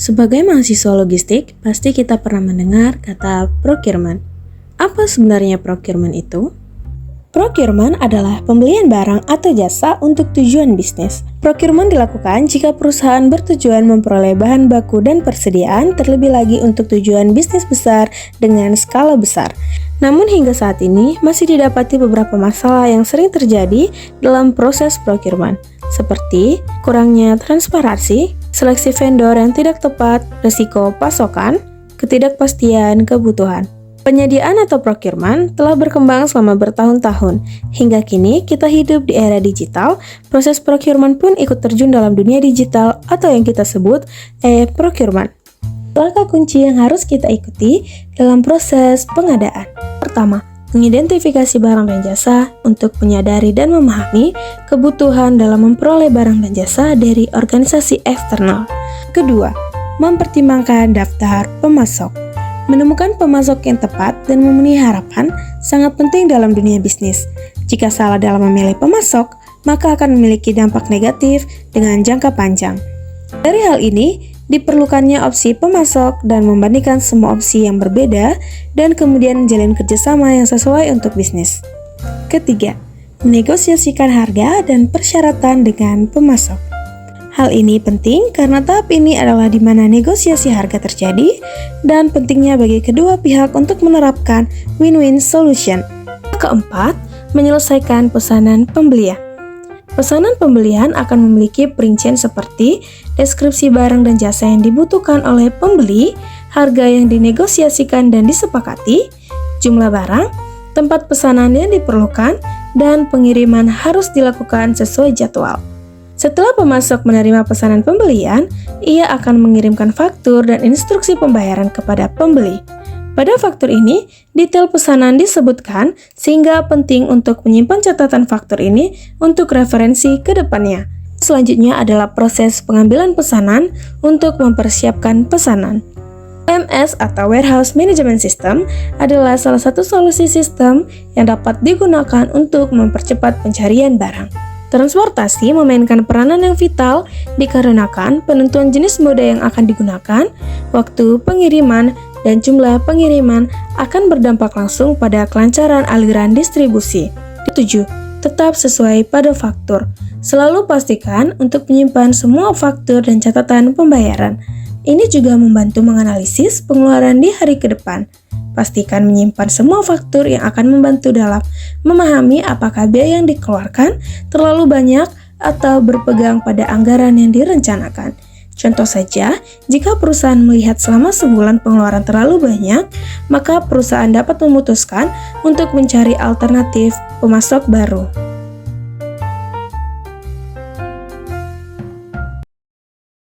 Sebagai mahasiswa logistik, pasti kita pernah mendengar kata procurement. Apa sebenarnya procurement itu? Procurement adalah pembelian barang atau jasa untuk tujuan bisnis. Procurement dilakukan jika perusahaan bertujuan memperoleh bahan baku dan persediaan, terlebih lagi untuk tujuan bisnis besar dengan skala besar. Namun hingga saat ini masih didapati beberapa masalah yang sering terjadi dalam proses procurement, seperti kurangnya transparansi, seleksi vendor yang tidak tepat, risiko pasokan, ketidakpastian kebutuhan. Penyediaan atau procurement telah berkembang selama bertahun-tahun. Hingga kini kita hidup di era digital, proses procurement pun ikut terjun dalam dunia digital atau yang kita sebut e-procurement. Langkah kunci yang harus kita ikuti dalam proses pengadaan. Pertama, mengidentifikasi barang dan jasa untuk menyadari dan memahami kebutuhan dalam memperoleh barang dan jasa dari organisasi eksternal. Kedua, mempertimbangkan daftar pemasok. Menemukan pemasok yang tepat dan memenuhi harapan sangat penting dalam dunia bisnis. Jika salah dalam memilih pemasok, maka akan memiliki dampak negatif dengan jangka panjang. Dari hal ini, diperlukannya opsi pemasok dan membandingkan semua opsi yang berbeda dan kemudian menjalin kerjasama yang sesuai untuk bisnis. Ketiga, menegosiasikan harga dan persyaratan dengan pemasok. Hal ini penting karena tahap ini adalah di mana negosiasi harga terjadi dan pentingnya bagi kedua pihak untuk menerapkan win-win solution. Keempat, menyelesaikan pesanan pembelian. Pesanan pembelian akan memiliki perincian seperti deskripsi barang dan jasa yang dibutuhkan oleh pembeli, harga yang dinegosiasikan dan disepakati, jumlah barang, tempat pesanan yang diperlukan, dan pengiriman harus dilakukan sesuai jadwal. Setelah pemasok menerima pesanan pembelian, ia akan mengirimkan faktur dan instruksi pembayaran kepada pembeli. Pada faktur ini, detail pesanan disebutkan sehingga penting untuk menyimpan catatan faktur ini untuk referensi ke depannya. Selanjutnya adalah proses pengambilan pesanan untuk mempersiapkan pesanan. WMS atau Warehouse Management System adalah salah satu solusi sistem yang dapat digunakan untuk mempercepat pencarian barang. Transportasi memainkan peranan yang vital dikarenakan penentuan jenis moda yang akan digunakan, waktu pengiriman, dan jumlah pengiriman akan berdampak langsung pada kelancaran aliran distribusi. 7. Tetap sesuai pada faktur. Selalu pastikan untuk menyimpan semua faktur dan catatan pembayaran. Ini juga membantu menganalisis pengeluaran di hari ke depan. Pastikan menyimpan semua faktur yang akan membantu dalam memahami apakah biaya yang dikeluarkan terlalu banyak atau berpegang pada anggaran yang direncanakan. Contoh saja, jika perusahaan melihat selama sebulan pengeluaran terlalu banyak, maka perusahaan dapat memutuskan untuk mencari alternatif pemasok baru.